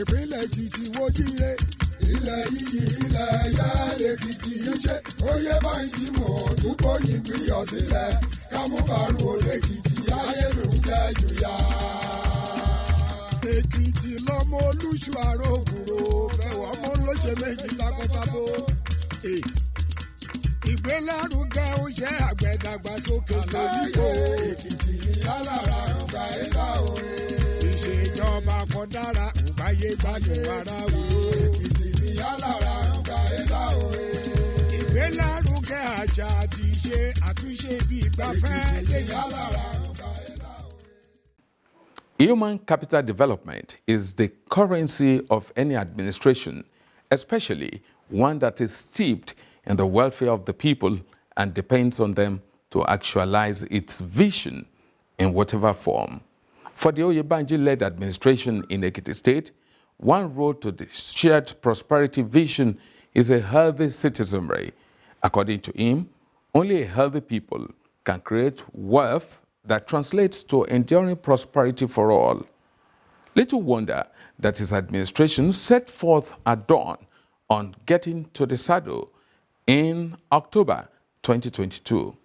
ìpínlẹ̀ Èkìtì wojire ilẹ̀ yìí ilẹ̀ ẹ̀yà lèkìtì ṣe Oyèbánjí mọ̀ túbọ̀ yìnbíyàn sílẹ̀ kámúbàrún olèkìtì ayé mi ń jẹ́ jùyà. Èkìtì lọ́mọ olúṣù àrògùrò bẹ̀wọ̀ ọmọ olóṣè méjì takọtabo. Ìgbélárugẹ ó jẹ́ àgbẹ̀dàgbàsókè lóríko. Èkìtì ní alára ọgbà ẹ̀dá òye. Ìṣèjọba kan dára ògbáyé gbádùn ara wò. Èkìtì ní alára ọgbà ẹ̀dá òye. Ìgbélárugẹ àṣà àti ìṣe àtúnṣe bí ìgbafẹ́. Èkìtì ní alára ọgbà ẹ̀dá òye. Human capital development is the currency of any administration, especially one that is steeped in the welfare of the people and depends on them to actualize its vision in whatever form. For the Oyebanji-led administration in Ekiti State, one road to the shared prosperity vision is a healthy citizenry. According to him, only a healthy people can create wealth that translates to enduring prosperity for all. Little wonder that his administration set forth at dawn on getting to the saddle in October 2022.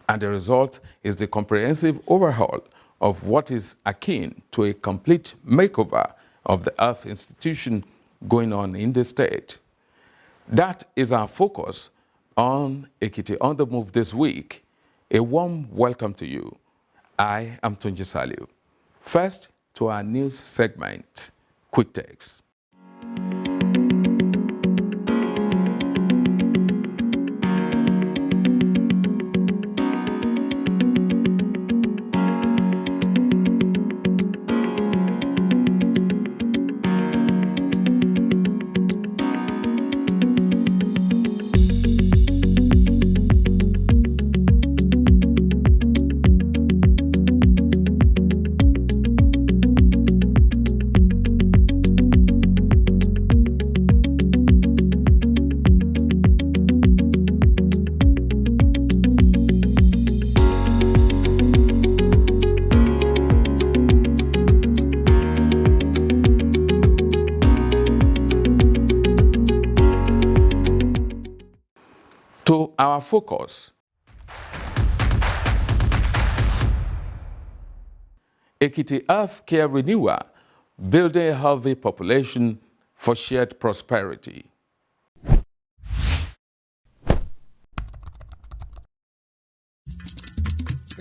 And the result is the comprehensive overhaul of what is akin to a complete makeover of the health institution going on in the state. That is our focus on Ekiti on the Move this week. A warm welcome to you. I am Tunji Saliu. First, to our news segment, Quick Takes. To our focus. Ekiti Health Care Renewal, building a healthy population for shared prosperity.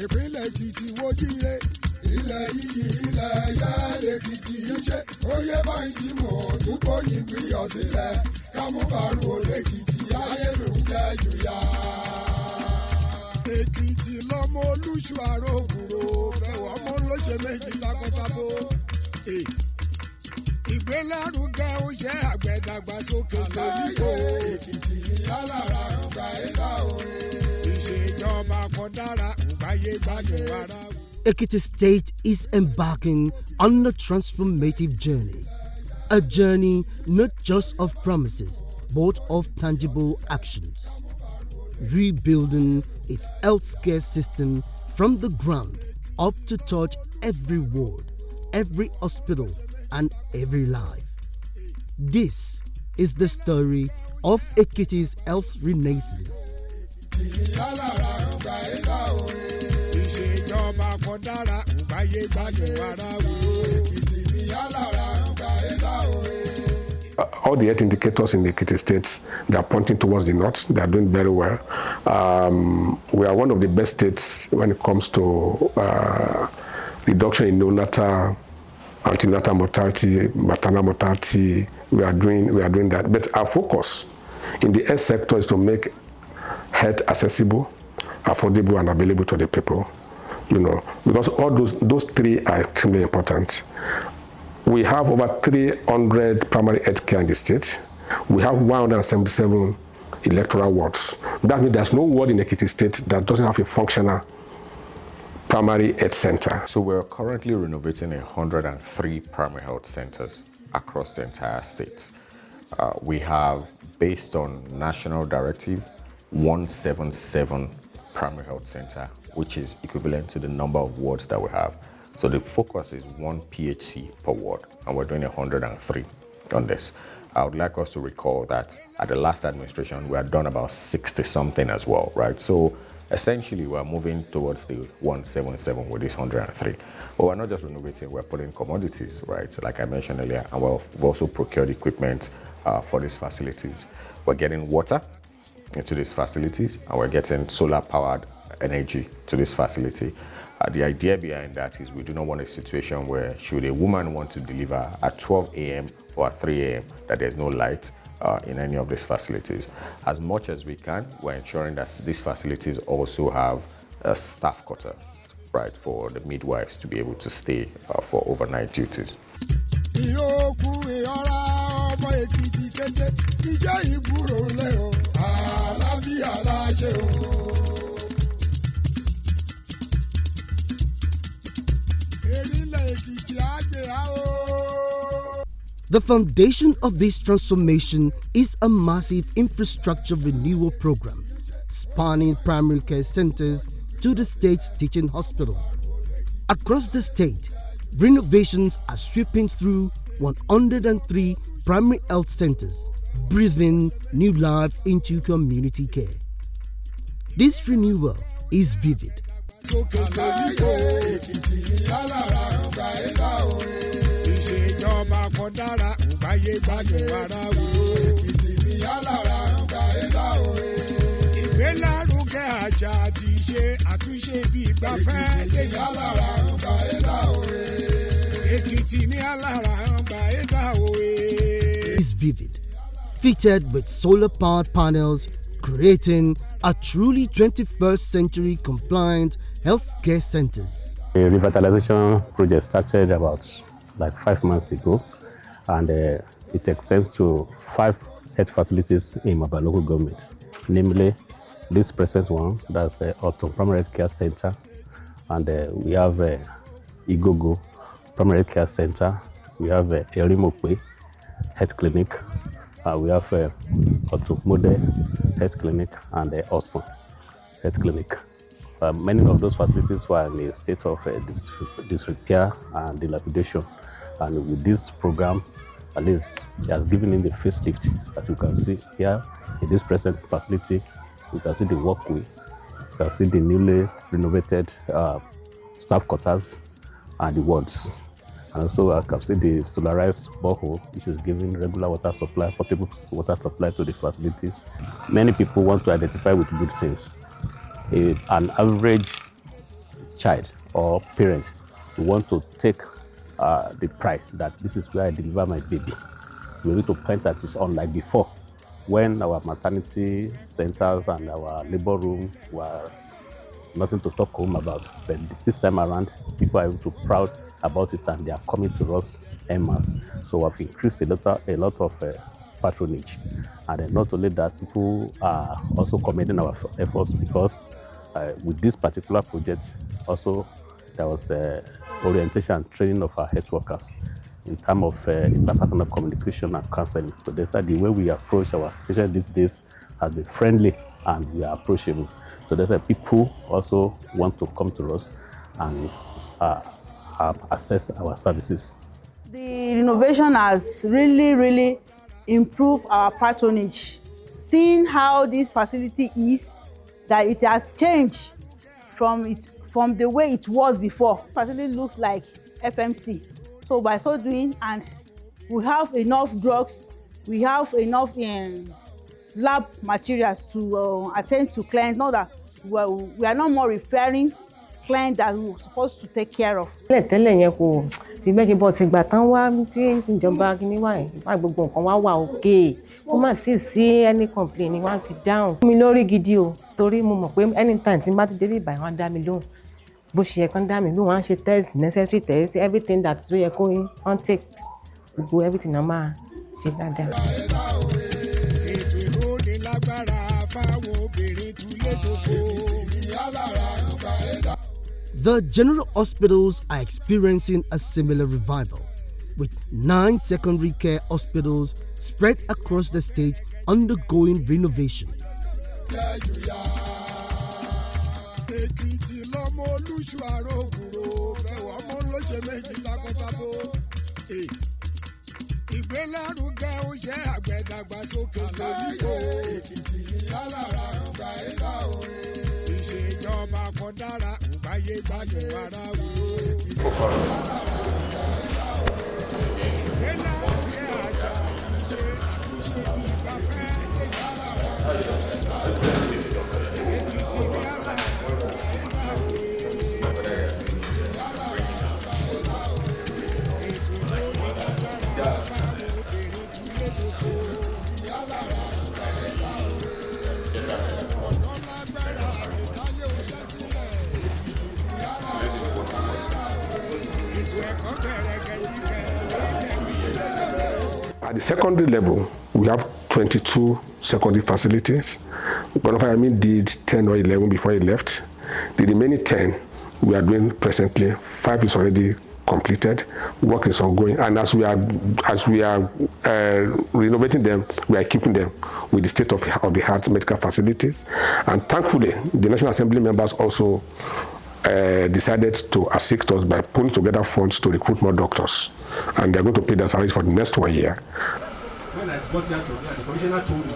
Ìpínlẹ̀ Èkìtì wojire ilẹ̀ yìí ilẹ̀ ẹ̀yà lèkìtì ṣe Oyèbánjí mọ̀ túbọ̀ yìnbíyàn sílẹ̀ kámúbàrún olèkìtì ayé mi ń jẹ́ jùyà. Èkìtì lọ́mọ olúṣù àrògùrò bẹ̀wọ̀ ọmọ olóṣè méjì takọtabo. Ìgbélárugẹ ó jẹ́ àgbẹ̀dàgbàsókè lóríko. Èkìtì ní alára ọgbà ẹ̀dá òye. Ìṣèjọba kan dára ògbáyé gbádùn ara wò. Ekiti State is embarking on a transformative journey. A journey not just of promises, but of tangible actions. Rebuilding its healthcare system from the ground up to touch every ward, every hospital, and every life. This is the story of Ekiti's health renaissance. All the health indicators in the Ekiti States, they are pointing towards the north. They are doing very well. We are one of the best states when it comes to reduction in neonatal, antenatal mortality, maternal mortality. We are doing that. But our focus in the health sector is to make health accessible, affordable, and available to the people. Because all those three are extremely important. We have over 300 primary health care in the state. We have 177 electoral wards. That means there's no ward in Ekiti State that doesn't have a functional primary health center. So we're currently renovating 103 primary health centers across the entire state. We have, based on National Directive 177 primary health center, which is equivalent to the number of wards that we have. So the focus is 1 PHC per ward, and we're doing 103 on this. I would like us to recall that at the last administration, we had done about 60 something as well, right? So essentially, we're moving towards the 177 with this 103. But we're not just renovating, we're putting commodities, right? So like I mentioned earlier, and we've also procured equipment for these facilities. We're getting water into these facilities, and we're getting solar-powered energy to this facility. The idea behind that is we do not want a situation where should a woman want to deliver at 12 a.m. or at 3 a.m. that there's no light in any of these facilities. As much as we can, we're ensuring that these facilities also have a staff quarter, right, for the midwives to be able to stay for overnight duties. The foundation of this transformation is a massive infrastructure renewal program spanning primary care centers to the state's teaching hospital. Across the state, renovations are sweeping through 103 primary health centers, breathing new life into community care. This renewal is vivid. Is vivid, fitted with solar-powered panels, creating a truly 21st century compliant healthcare centers. The revitalization project started about 5 months ago, and it extends to 5 health facilities in Maba local government, namely this present one, that's the Autumn Primary Care Center, and we have Igogo Primary Care Center, we have Erimokwe Health Clinic, we have Otumode Health Clinic, and Osun Health Clinic. Many of those facilities were in a state of disrepair and dilapidation. And with this program, at least it has given him the facelift. As you can see here, in this present facility, you can see the walkway, you can see the newly renovated staff quarters and the wards. And also I can see the solarized borehole, which is giving regular water supply, portable water supply to the facilities. Many people want to identify with good things. An average child or parent who want to take the pride that this is where I deliver my baby. We need to point at this unlike before, when our maternity centers and our labor room were nothing to talk home about. But this time around, people are able to proud about it, and they are coming to us en masse. So we have increased a lot of patronage. And not only that, people are also commending our efforts, because with this particular project, also there was orientation and training of our health workers in terms of interpersonal communication and counseling. So that's the way we approach our patients these days has been friendly, and we are approachable. So that's why people also want to come to us and access our services. The renovation has really improved our patronage. Seeing how this facility is, that it has changed from the way it was before. Facility looks like FMC. So by so doing, and we have enough drugs, we have enough lab materials to attend to clients. Now that we are not more referring clients that we were supposed to take care of. Tẹ́lẹ̀ yẹn kò fi bẹ́ẹ̀ ṣe bọ́ ti gbà tán wá tí ìjọba kìíní wà nípa gbogbo nǹkan wá òkè kó má tí ì sí any complaint ni wọ́n ti dáhùn. Mi lórí gidi o, torí mo mọ̀ pé anytime tí n bá ti débí ìbàyẹn wọ́n á dá mi lóhùn. Bó ṣe yẹ kán dá mi lóhùn, wọ́n á ṣe test, necessary test, everything that ó yẹ kó wọ́n take gbogbo everything náà máa ṣe dáadáa. The general hospitals are experiencing a similar revival, with 9 secondary care hospitals spread across the state undergoing renovation. ṣe méjì takọtabo. Ìgbélárugẹ oúnjẹ àgbẹ̀dàgbàsókè lóríkò. Èkìtì ní alára ọgbà ẹ̀dá òye. Ìṣèjọba kan dára ògbáyé gbádùn ara wò. Èkìtì ní alára ọgbà ẹ̀dá òye. Ìgbélárugẹ àjà àti ìṣe àtúnṣe ìgbafẹ́ ẹ̀yà alára ọgbà ẹ̀dá òye. Èkìtì ní alára ọgbà ẹ̀dá òye. At the secondary level, we have 22 secondary facilities. Bonafayami did 10 or 11 before he left. The remaining 10 we are doing presently. 5 is already completed. Work is ongoing, and as we are renovating them, we are keeping them with the state of the art medical facilities. And thankfully, the National Assembly members also decided to assist us by pulling together funds to recruit more doctors, and they are going to pay their salaries for the next 1 year. When I got here, the commissioner told me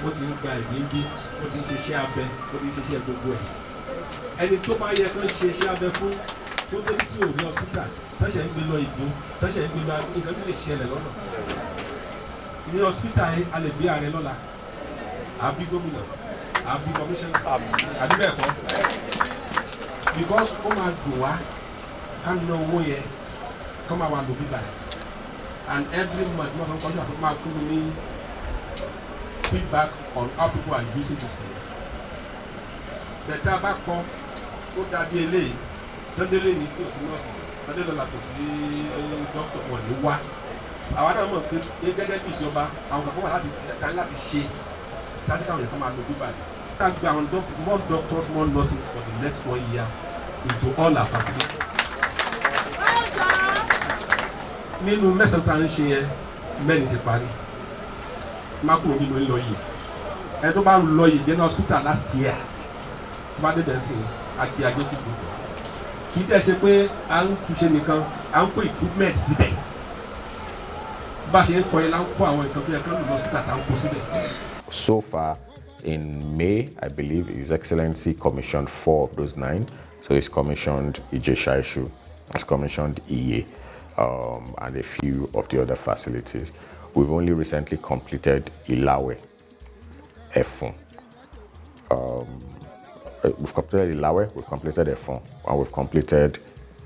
what you guys did, what you share, what you share good. And it took my year to share the food. Tó tó tí ò ní hospital tọ́ṣẹ̀ ń gbé lọ ìgbó tọ́ṣẹ̀ ń gbé lọ nǹkan tó lè ṣẹlẹ̀ lọ́nà ní hospital yẹn a lè gbé ààrẹ lọ́la àbí gómìnà àbí commissioner àbí bẹ́ẹ̀ kọ́ because ó máa dùn wá ká ná owó yẹn kó máa wà lóbi báyìí and every month wọ́n kọ́ ṣe máa fún mi ní feedback on how people are using this place bẹ̀tẹ̀ abá kọ́ ó dàbí eléyìí. Tọ́délé ní tí o ti nọ́ọ̀sì tọ́délé la kò sí dókítà wọn ní wá àwa náà mọ̀ pé gẹ́gẹ́ bí ìjọba àwọn kan wà láti ṣe láti káwọn èèyàn máa lo bíbá yìí ká gbé àwọn more doctors more nurses for the next 1 year into all our facilities. Nínú mẹ́sàn-án tá à ń ṣe yẹn mẹ́rin ti parí má kúrò nínú ńlọ yìí ẹ tó bá ń lọ yìí dé ní hospital last year tó bá dé bẹ́ẹ̀ sí àti àjẹkùkù. Kì í tẹ̀ ṣe pé à ń túnṣe nìkan à ń kó equipment síbẹ̀ bá a ṣe ń kọ́ ẹ là ń kó àwọn nǹkan tó yẹ kí wọ́n lọ sí tàtà ń kó síbẹ̀. So far, in May, I believe His Excellency commissioned 4 of those 9. So he's commissioned Ijeshaishu, he's commissioned Iye, and a few of the other facilities. We've only recently completed Ilawe, Efun. We've completed Ilawe, we've completed Efon, and we've completed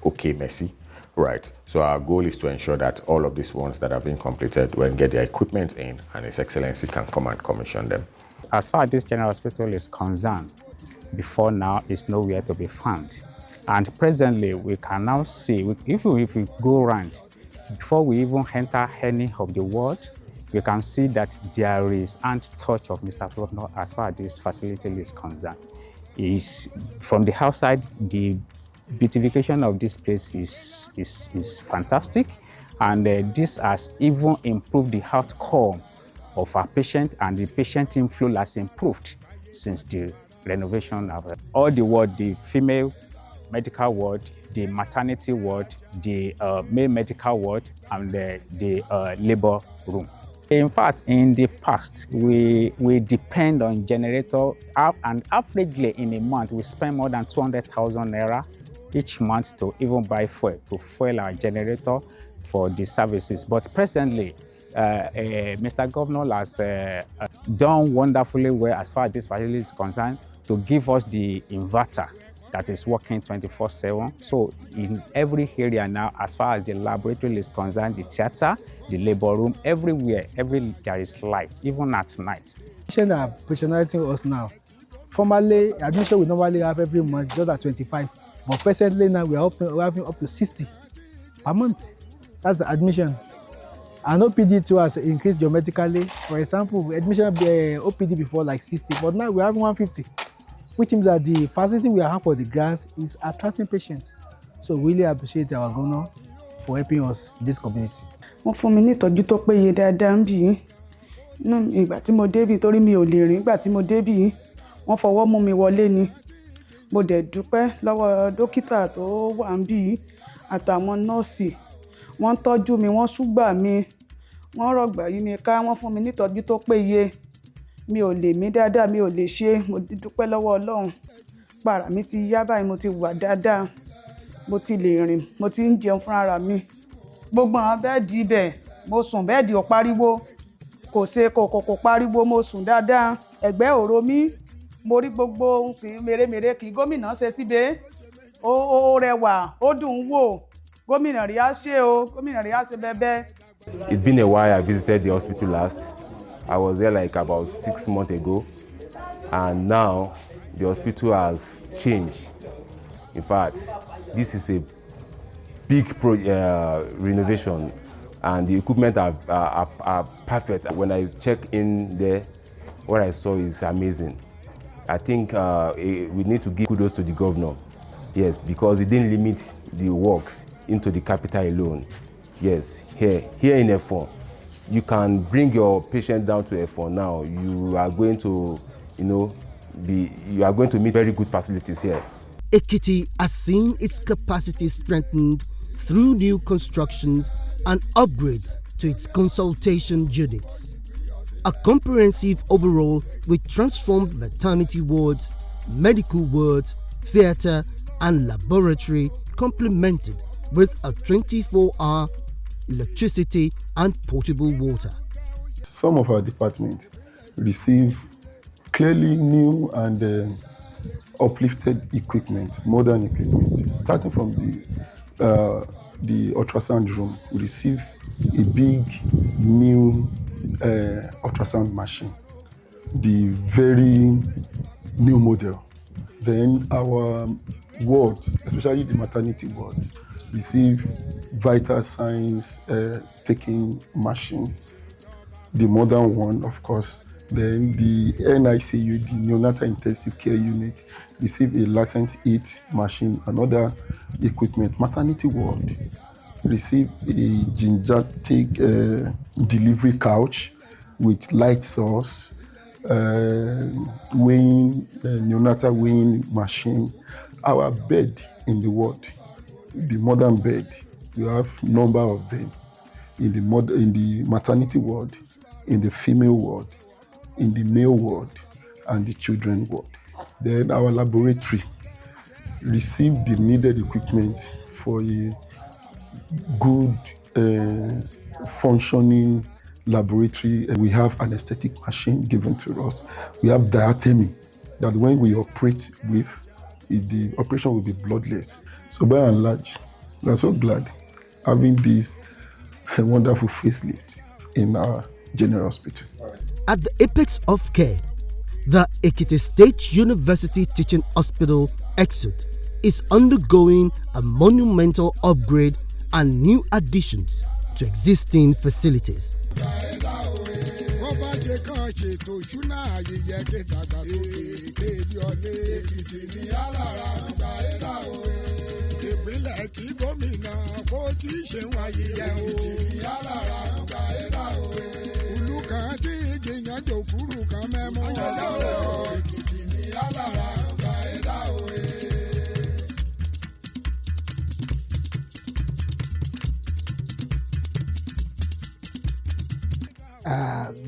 Messi. Right. So our goal is to ensure that all of these ones that have been completed will get their equipment in, and His Excellency can come and commission them. As far as this general hospital is concerned, before now it's nowhere to be found. And presently we can now see, if we go around, before we even enter any of the ward, we can see that there is ant touch of Mr. Governor as far as this facility is concerned. From the outside, the beautification of this place is fantastic, and this has even improved the outcome of our patient, and the patient inflow has improved since the renovation of all the ward, the female medical ward, the maternity ward, the male medical ward, and the labor room. In fact, in the past, we depend on generator, and averagely in a month, we spend more than 200,000 naira each month to even buy fuel, to fuel our generator for the services. But presently, Mr. Governor has done wonderfully well as far as this facility is concerned to give us the inverter that is working 24/7. So in every area now, as far as the laboratory is concerned, the theater, the labor room, everywhere, there is light, even at night. Patients are patronizing us now. Formerly, admission we normally have every month, just at 25. But presently now, we're having up to 60 per month. That's the admission. And OPD too has increased dramatically. For example, admission OPD before like 60, but now we have 150. Which means that the facility we have for the grants is attracting patients. So we really appreciate our governor for helping us in this community. Wọ́n fún mi ní ìtọ́jú tó péye dáadáa bí ìgbà tí mo débí torí mi ò lè rìn ìgbà tí mo débí wọ́n fọwọ́ mú mi wọlé ni. Mo dẹ̀ dúpẹ́ lọ́wọ́ dókítà tó wà níbí àtàwọn nọ́ọ̀sì. Wọ́n tọ́jú mi, wọ́n ṣúgbà mi, wọ́n rọ̀gbà yí mi ká, wọ́n fún mi nítọ́jú tó péye. Mi ò lè mí dáadáa, mi ò lè ṣe, mo dúpẹ́ lọ́wọ́ Ọlọ́run. Para mi ti yá báyìí, mo ti wà dáadáa, mo ti lè rìn, mo ti ń jẹun fúnra mi. Gbogbo àwọn bẹ́ẹ̀dì ibẹ̀, mo sùn bẹ́ẹ̀dì ò pariwo, kò ṣe kò pariwo, mo sùn dáadáa. Ẹ̀gbẹ́ ò ro mí, mo rí gbogbo ohun sí mèremère kí gómìnà ṣe síbẹ̀. Ó rẹwà, ó dùn ún wò. Gómìnà rí á ṣe o, gómìnà rí á ṣe bẹ́bẹ́. It's been a while I visited the hospital last. I was there like about 6 months ago, and now the hospital has changed. In fact, this is a big renovation, and the equipment are perfect. When I check in there, what I saw is amazing. I think we need to give kudos to the governor. Yes, because he didn't limit the works into the capital alone. Yes, here in F4, you can bring your patient down to F4 now. You are going to, you are going to meet very good facilities here. Ekiti has seen its capacity strengthened through new constructions and upgrades to its consultation units. A comprehensive overhaul with transformed maternity wards, medical wards, theatre and laboratory complemented with a 24-hour electricity and potable water. Some of our departments receive clearly new and uplifted equipment, modern equipment. Starting from the ultrasound room, we receive a big new ultrasound machine, the very new model. Then our wards, especially the maternity wards, receive vital signs taking machine, the modern one, of course. Then the NICU, the neonatal intensive care unit, receive a latent heat machine, another equipment. Maternity ward receive a gingitic delivery couch with light source, neonatal weighing machine. Our bed in the ward, the modern bed, we have number of them in the maternity ward, in the female ward, in the male ward, and the children ward. Then our laboratory receive the needed equipment for a good functioning laboratory. We have an anesthetic machine given to us. We have diatemy that when we operate with, the operation will be bloodless. So by and large, we are so glad having this wonderful facelift in our general hospital. At the apex of care, the Ekiti State University Teaching Hospital, EXUT, is undergoing a monumental upgrade and new additions to existing facilities.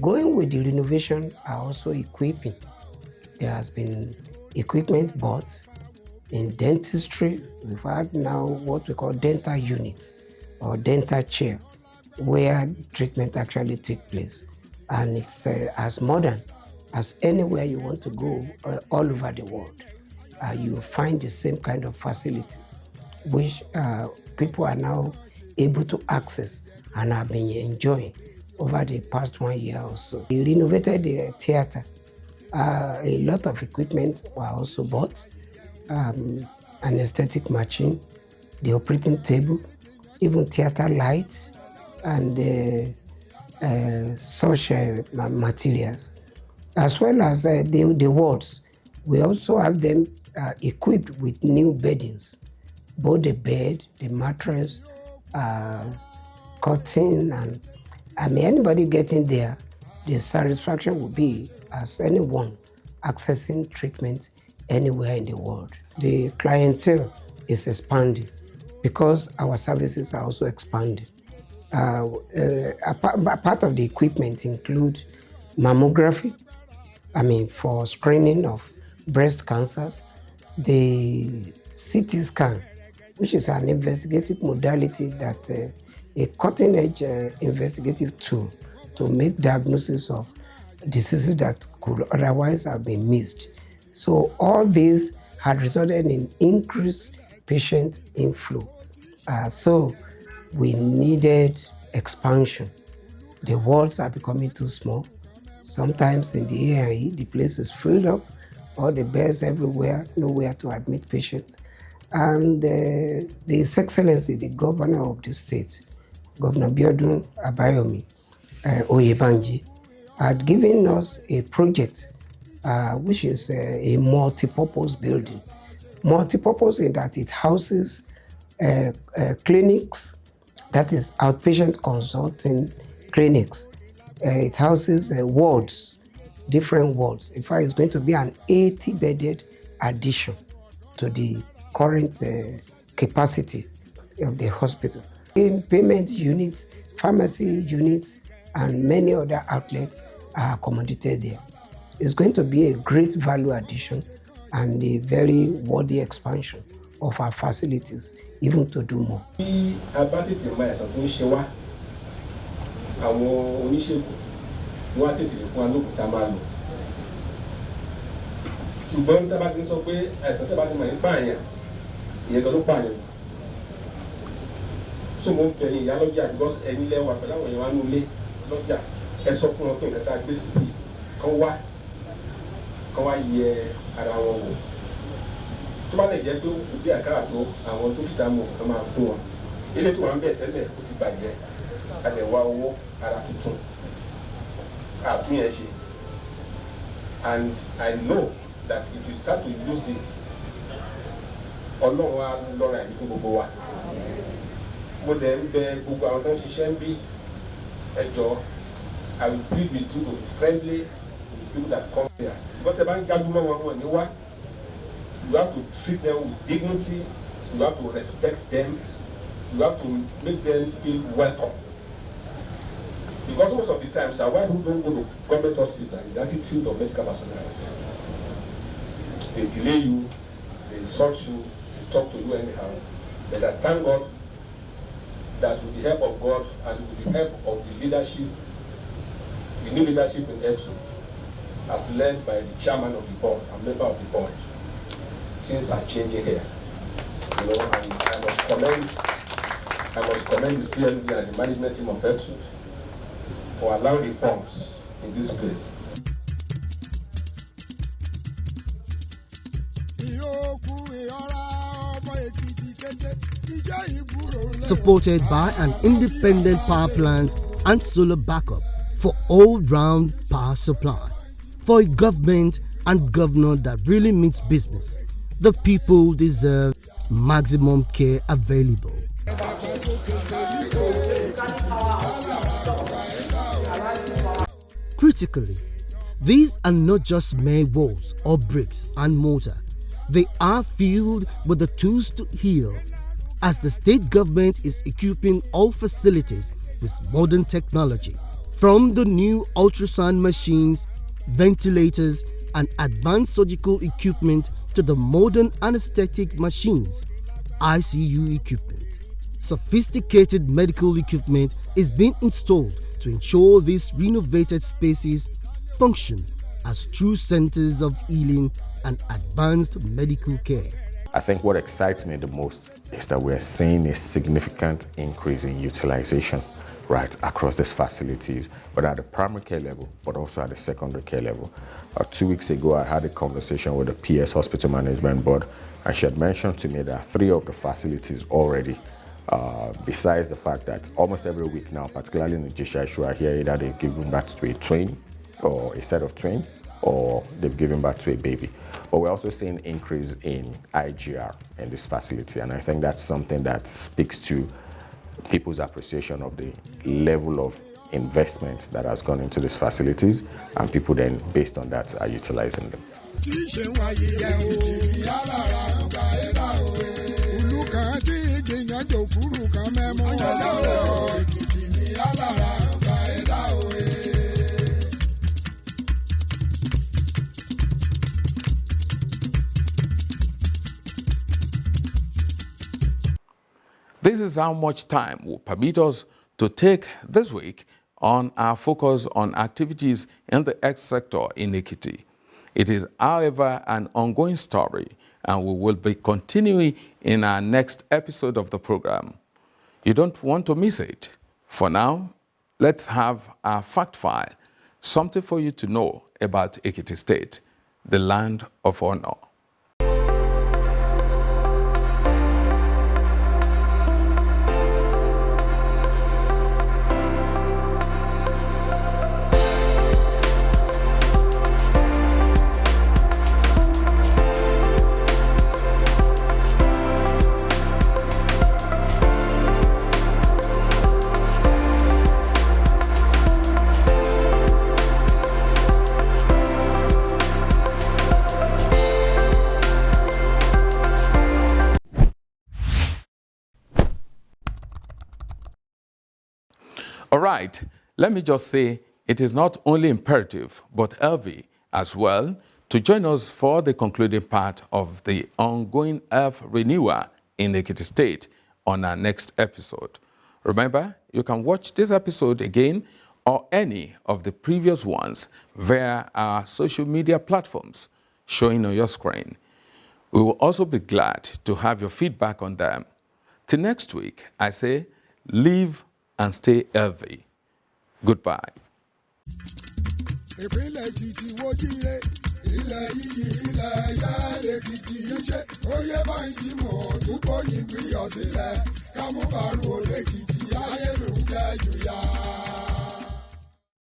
Going with the renovation are also equipping. There has been equipment bought in dentistry. We've had now what we call dental units or dental chair, where treatment actually takes place. And it's as modern as anywhere you want to go all over the world. You find the same kind of facilities, which people are now able to access and have been enjoying over the past 1 year or so. We renovated the theater. A lot of equipment were also bought, an aesthetic machine, the operating table, even theater lights, and such materials, as well as the wards. We also have them equipped with new beddings, both the bed, the mattress, curtain, and anybody getting there, the satisfaction will be as anyone accessing treatment anywhere in the world. The clientele is expanding because our services are also expanding. A part of the equipment include mammography, for screening of breast cancers, the CT scan, which is an investigative modality that a cutting-edge investigative tool to make diagnosis of diseases that could otherwise have been missed. So all this had resulted in increased patient inflow. So we needed expansion. The wards are becoming too small. Sometimes in the A&E, the place is filled up, all the beds everywhere, nowhere to admit patients. And His Excellency, the governor of the state, Governor Biodun Oyebanji, had given us a project which is a multi-purpose building. Multi-purpose in that it houses clinics, that is outpatient consulting clinics. It houses wards, different wards. In fact, it's going to be an 80-bedded addition to the current capacity of the hospital. In payment units, pharmacy units, and many other outlets are accommodated there. It's going to be a great value addition and a very worthy expansion of our facilities, even to do more. Àwọn oníṣègùn ni wọ́n á tètè lè fún wa lóògùn tá a máa lò. Ṣùgbọ́n tá a bá ti ń sọ pé àìsàn tá a bá ti mọ̀ ní pààyàn, ìyẹn gan ló pààyàn. So mo ń bẹ̀ yín ìyá lọ́jà because ẹ̀yin lẹ́wà pẹ̀lú àwọn èèyàn wa ní ilé lọ́jà. Ẹ sọ fún wọn pé nǹkan tá a gbé síbi kán wá yẹ ara wọn wò. Tó bá lè jẹ́ pé ó kù bí àkàrà tó àwọn dókítà mọ̀ kán máa fún wọn. Ilé tó wà ń bẹ̀ tẹ́lẹ̀ ó ti bàjẹ́. Àlẹ̀wá owó ara tuntun àtúnyẹ̀ ṣe, and I know that if you start to use this, Ọlọ́run á lọ́ra ẹ̀mí fún gbogbo wa. Mo dẹ̀ ń bẹ gbogbo àwọn tó ń ṣiṣẹ́ ń bí ẹjọ́. I will plead with you to be friendly with the people that come here. Because ẹ bá ń jágúmọ́ wọn ní wá, you have to treat them with dignity, you have to respect them, you have to make them feel welcome. Because most of the times, why who don't go to government hospital is the attitude of medical personnel. They delay you, they insult you, they talk to you anyhow. But I thank God that with the help of God and with the help of the leadership, the new leadership in EXO, as led by the chairman of the board and member of the board, things are changing here. And I must commend the CLB and the management team of EXO for allowing reforms in this place. Supported by an independent power plant and solar backup for all-round power supply. For a government and governor that really means business, the people deserve maximum care available. Critically, these are not just mere walls or bricks and mortar. They are filled with the tools to heal, as the state government is equipping all facilities with modern technology, from the new ultrasound machines, ventilators, and advanced surgical equipment to the modern anesthetic machines, ICU equipment. Sophisticated medical equipment is being installed to ensure these renovated spaces function as true centers of healing and advanced medical care. I think what excites me the most is that we're seeing a significant increase in utilization right across these facilities, but at the primary care level, but also at the secondary care level. 2 weeks ago, I had a conversation with the PS Hospital Management Board, and she had mentioned to me that 3 of the facilities already, besides the fact that almost every week now, particularly in the Jisha, I hear either they've given birth to a twin or a set of twins, or they've given birth to a baby. But we're also seeing increase in IGR in this facility, and I think that's something that speaks to people's appreciation of the level of investment that has gone into these facilities, and people then, based on that, are utilizing them. This is how much time will permit us to take this week on our focus on activities in the X sector in Ekiti. It is, however, an ongoing story, and we will be continuing in our next episode of the program. You don't want to miss it. For now, let's have our fact file, something for you to know about Ekiti State, the land of honor. All right, let me just say it is not only imperative but healthy as well to join us for the concluding part of the ongoing health renewal in Ekiti State on our next episode. Remember, you can watch this episode again or any of the previous ones via our social media platforms showing on your screen. We will also be glad to have your feedback on them. Till next week, I say, live and stay healthy. Goodbye. Ìpínlẹ̀ Èkìtì wo jíire, ilẹ̀ yìí ilẹ̀ ẹ̀yà Èkìtì yìí ṣe, Oyèbánjí mọ̀ dúpọ̀ yìí gbìyànjú sílẹ̀, kámú bàrún olè Èkìtì ayé mi ń jẹ́ jù yá.